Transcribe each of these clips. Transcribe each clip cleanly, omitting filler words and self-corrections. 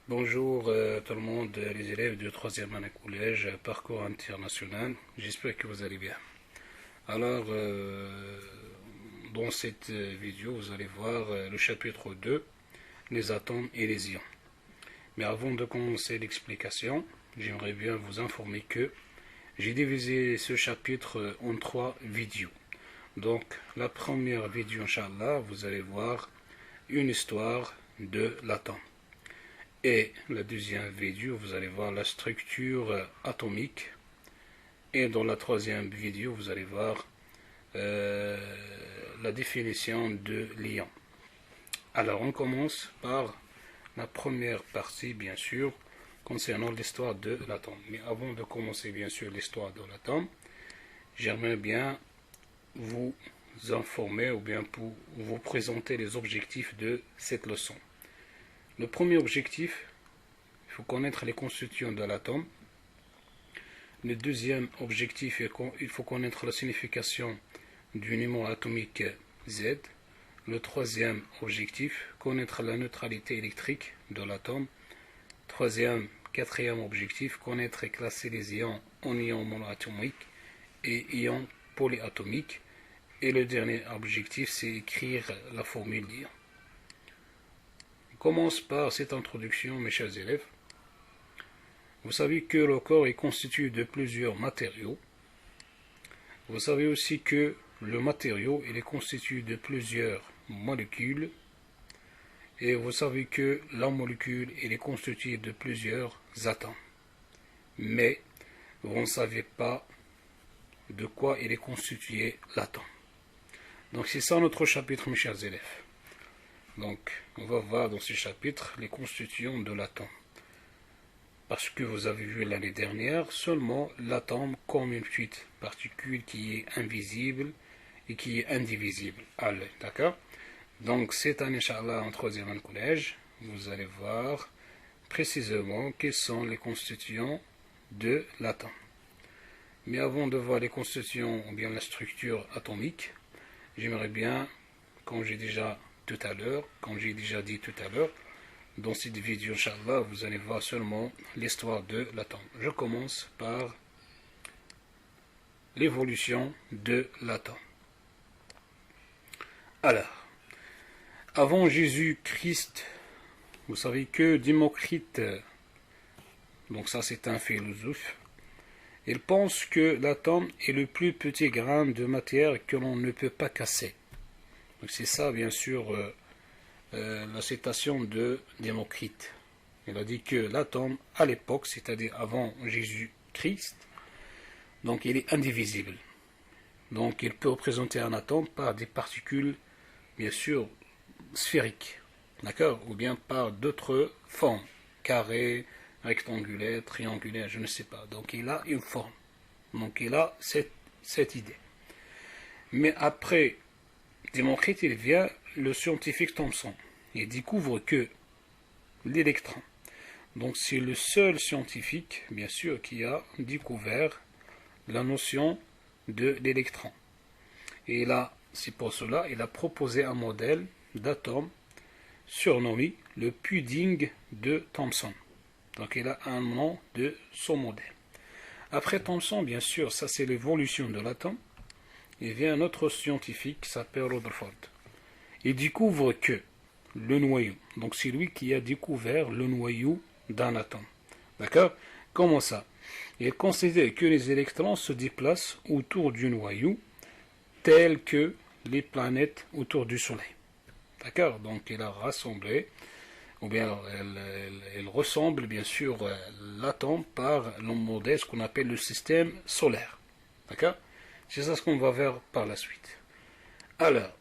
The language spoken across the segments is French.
Bonjour tout le monde, les élèves de troisième année collège, parcours international. J'espère que vous allez bien. Alors, dans cette vidéo, vous allez voir le chapitre 2, les atomes et les ions. Mais avant de commencer l'explication, j'aimerais bien vous informer que j'ai divisé ce chapitre en 3 vidéos. Donc, la première vidéo, Inch'Allah, vous allez voir une histoire de l'atome. Et la deuxième vidéo, vous allez voir la structure atomique. Et dans la troisième vidéo, vous allez voir la définition de l'ion. Alors, on commence par la première partie, bien sûr, concernant l'histoire de l'atome. Mais avant de commencer, bien sûr, l'histoire de l'atome, j'aimerais bien vous informer ou bien pour vous présenter les objectifs de cette leçon. Le premier objectif, il faut connaître les constituants de l'atome. Le deuxième objectif, il faut connaître la signification du numéro atomique Z. Le troisième objectif, connaître la neutralité électrique de l'atome. Quatrième objectif, connaître et classer les ions en ions monoatomiques et ions polyatomiques. Et le dernier objectif, c'est écrire la formule d'ion. On commence par cette introduction, mes chers élèves. Vous savez que le corps est constitué de plusieurs matériaux. Vous savez aussi que le matériau il est constitué de plusieurs molécules. Et vous savez que la molécule il est constituée de plusieurs atomes. Mais vous ne savez pas de quoi il est constitué l'atome. Donc c'est ça notre chapitre, mes chers élèves. Donc on va voir dans ce chapitre les constituants de l'atome. Parce que vous avez vu l'année dernière seulement l'atome comme une petite particule qui est invisible et qui est indivisible à l'œil, d'accord? Donc cette année, Inch'Allah, en troisième année collège, vous allez voir précisément quels sont les constituants de l'atome. Mais avant de voir les constituants ou bien la structure atomique, j'aimerais bien, comme j'ai déjà dit tout à l'heure, dans cette vidéo, Inch'Allah, vous allez voir seulement l'histoire de l'atome. Je commence par l'évolution de l'atome. Alors, avant Jésus-Christ, vous savez que Démocrite, donc ça c'est un philosophe, il pense que l'atome est le plus petit grain de matière que l'on ne peut pas casser. Donc c'est ça, bien sûr, la citation de Démocrite. Il a dit que l'atome, à l'époque, c'est-à-dire avant Jésus-Christ, donc il est indivisible. Donc il peut représenter un atome par des particules, bien sûr, sphériques, d'accord, ou bien par d'autres formes, carré, rectangulaire, triangulaire, je ne sais pas. Donc il a une forme. Donc il a cette idée. Mais après Démocrite, il vient le scientifique Thomson. Il découvre que l'électron, donc c'est le seul scientifique, bien sûr, qui a découvert la notion de l'électron. Et là, c'est pour cela, il a proposé un modèle d'atome surnommé le pudding de Thomson. Donc il a un nom de son modèle. Après Thomson, bien sûr, ça c'est l'évolution de l'atome. Il vient un autre scientifique qui s'appelle Rutherford. Il découvre que le noyau, donc c'est lui qui a découvert le noyau d'un atome. D'accord? Comment ça? Il considère que les électrons se déplacent autour du noyau tels que les planètes autour du Soleil. D'accord? Donc il a rassemblé, ou bien elle ressemble bien sûr l'atome par le modèle, ce qu'on appelle le système solaire. D'accord? C'est ça ce qu'on va voir par la suite. Alors,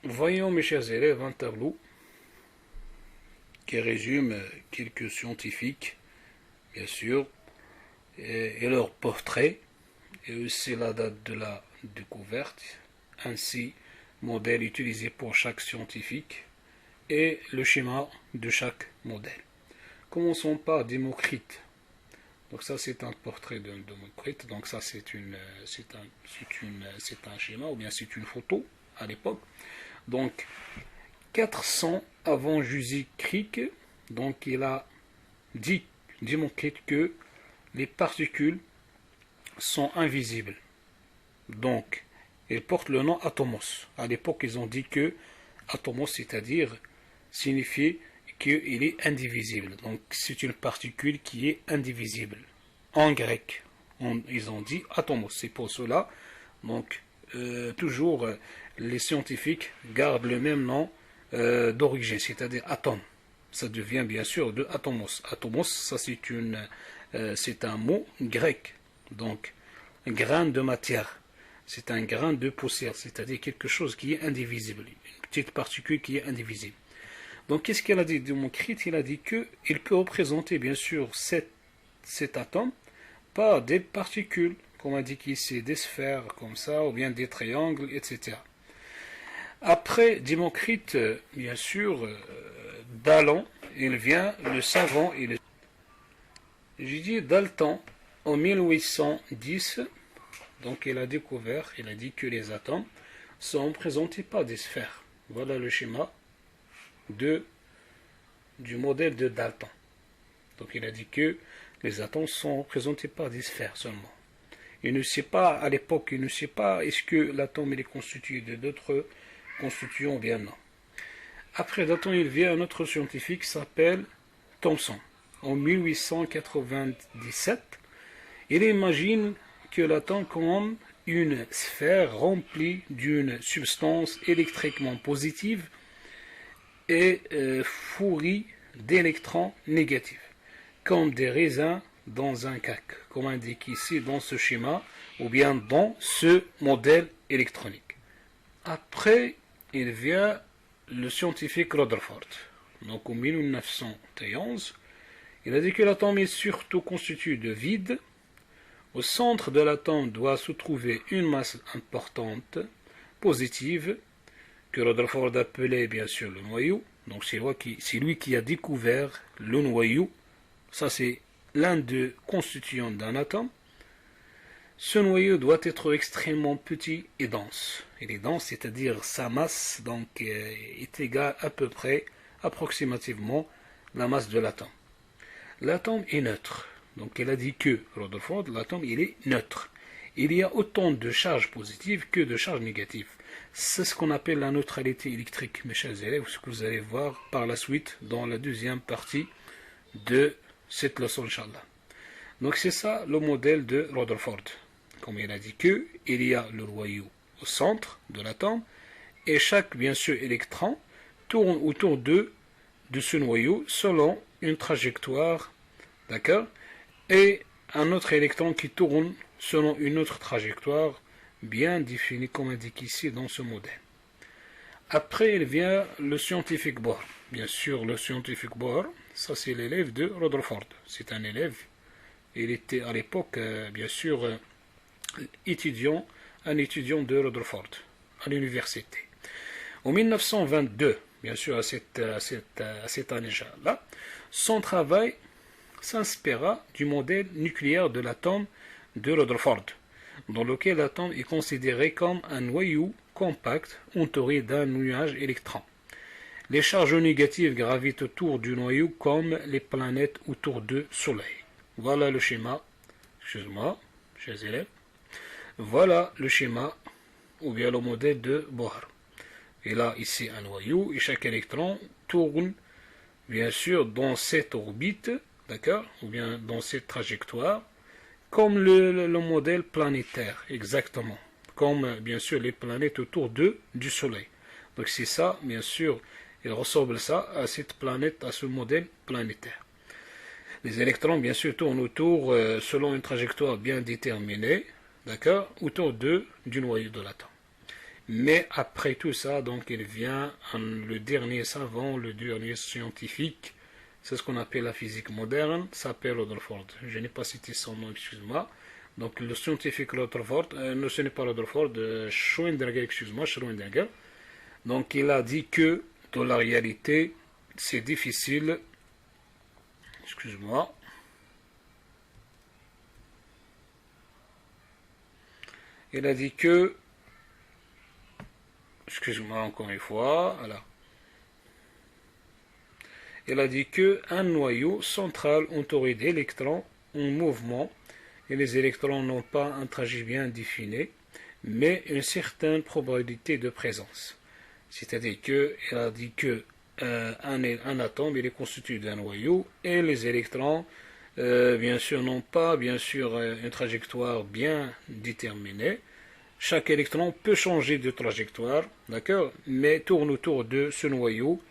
voyons mes chers élèves un tableau qui résume quelques scientifiques, bien sûr, et leur portrait, et aussi la date de la découverte, ainsi modèle utilisé pour chaque scientifique, et le schéma de chaque modèle. Commençons par Démocrite. Donc ça c'est un portrait de Démocrite, donc ça c'est un schéma, ou bien c'est une photo à l'époque. Donc 400 avant Jésus-Christ, donc il a dit Démocrite que les particules sont invisibles. Donc, ils portent le nom atomos. À l'époque, ils ont dit que atomos, c'est-à-dire signifiait qu'il est indivisible. Donc, c'est une particule qui est indivisible. En grec, ils ont dit atomos. C'est pour cela, donc, toujours, les scientifiques gardent le même nom d'origine, c'est-à-dire atome. Ça devient bien sûr de atomos. Atomos, ça c'est un mot grec. Donc, grain de matière. C'est un grain de poussière, c'est-à-dire quelque chose qui est indivisible, une petite particule qui est indivisible. Donc, qu'est-ce qu'il a dit Démocrite? Il a dit qu'il peut représenter, bien sûr, cet atome par des particules, comme on dit ici, des sphères comme ça, ou bien des triangles, etc. Après Démocrite, bien sûr, Dalton, il vient, le savant, j'ai dit Dalton, en 1810, donc il a dit que les atomes sont représentés par des sphères. Voilà le schéma du modèle de Dalton. Donc il a dit que les atomes sont représentés par des sphères seulement. Il ne sait pas, à l'époque, il ne sait pas est-ce que l'atome est constitué de d'autres constituants ou bien non. Après Dalton, il vient un autre scientifique qui s'appelle Thomson. En 1897, il imagine que l'atome comme une sphère remplie d'une substance électriquement positive et fourrie d'électrons négatifs, comme des raisins dans un cac, comme indiqué ici dans ce schéma, ou bien dans ce modèle électronique. Après, il vient le scientifique Rutherford. Donc en 1911, il a dit que l'atome est surtout constitué de vide. Au centre de l'atome doit se trouver une masse importante, positive, que Rutherford appelait bien sûr le noyau. Donc c'est lui qui a découvert le noyau. Ça c'est l'un des constituants d'un atome. Ce noyau doit être extrêmement petit et dense. Il est dense, c'est-à-dire sa masse donc, est égale à peu près, approximativement, la masse de l'atome. L'atome est neutre. Donc il a dit que, Rutherford, l'atome il est neutre. Il y a autant de charges positives que de charges négatives. C'est ce qu'on appelle la neutralité électrique, mes chers élèves, ce que vous allez voir par la suite dans la deuxième partie de cette leçon, Inch'Allah. Donc c'est ça le modèle de Rutherford. Comme il a dit que, il y a le noyau au centre de l'atome, et chaque, bien sûr, électron tourne autour de ce noyau selon une trajectoire, d'accord, et un autre électron qui tourne selon une autre trajectoire bien définie comme indiqué ici dans ce modèle. Après, il vient le scientifique Bohr. Bien sûr, le scientifique Bohr, ça c'est l'élève de Rutherford. C'est un élève. Il était à l'époque, bien sûr, un étudiant de Rutherford à l'université. En 1922, bien sûr, à cette année-là, son travail s'inspira du modèle nucléaire de l'atome de Rutherford, dans lequel l'atome est considéré comme un noyau compact entouré d'un nuage d'électrons. Les charges négatives gravitent autour du noyau comme les planètes autour du Soleil. Voilà le schéma, excuse-moi, chers élèves, voilà le schéma ou bien le modèle de Bohr. Il a ici un noyau et chaque électron tourne bien sûr dans cette orbite, d'accord, ou bien dans cette trajectoire, comme le modèle planétaire, exactement, comme bien sûr les planètes autour du Soleil. Donc c'est ça, bien sûr, il ressemble ça à cette planète, à ce modèle planétaire. Les électrons, bien sûr, tournent autour, selon une trajectoire bien déterminée, d'accord, autour du noyau de l'atome. Mais après tout ça, donc il vient le dernier savant, le dernier scientifique, c'est ce qu'on appelle la physique moderne, s'appelle Rutherford. Je n'ai pas cité son nom, excuse-moi. Donc le scientifique Rutherford, ce n'est pas Rutherford, Schrödinger, excuse-moi, Schrödinger. Donc il a dit que dans la réalité, c'est difficile, excuse-moi, il a dit que, excuse-moi encore une fois, voilà. Il a dit qu'un noyau central entouré d'électrons en mouvement, et les électrons n'ont pas un trajet bien défini, mais une certaine probabilité de présence. C'est-à-dire qu'il a dit que un atome il est constitué d'un noyau et les électrons, bien sûr, n'ont pas une trajectoire bien déterminée. Chaque électron peut changer de trajectoire, d'accord, mais tourne autour de ce noyau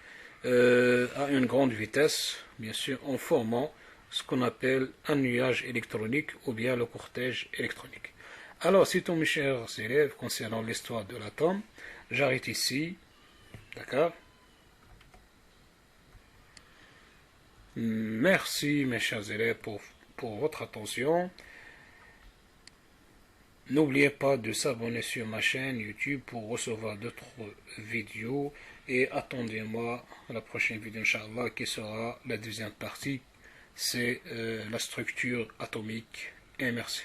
à une grande vitesse, bien sûr, en formant ce qu'on appelle un nuage électronique ou bien le cortège électronique. Alors, c'est tout, mes chers élèves, concernant l'histoire de l'atome. J'arrête ici, d'accord. Merci, mes chers élèves, pour votre attention. N'oubliez pas de s'abonner sur ma chaîne YouTube pour recevoir d'autres vidéos et attendez-moi à la prochaine vidéo, Inch'Allah, qui sera la deuxième partie, c'est la structure atomique. Et merci.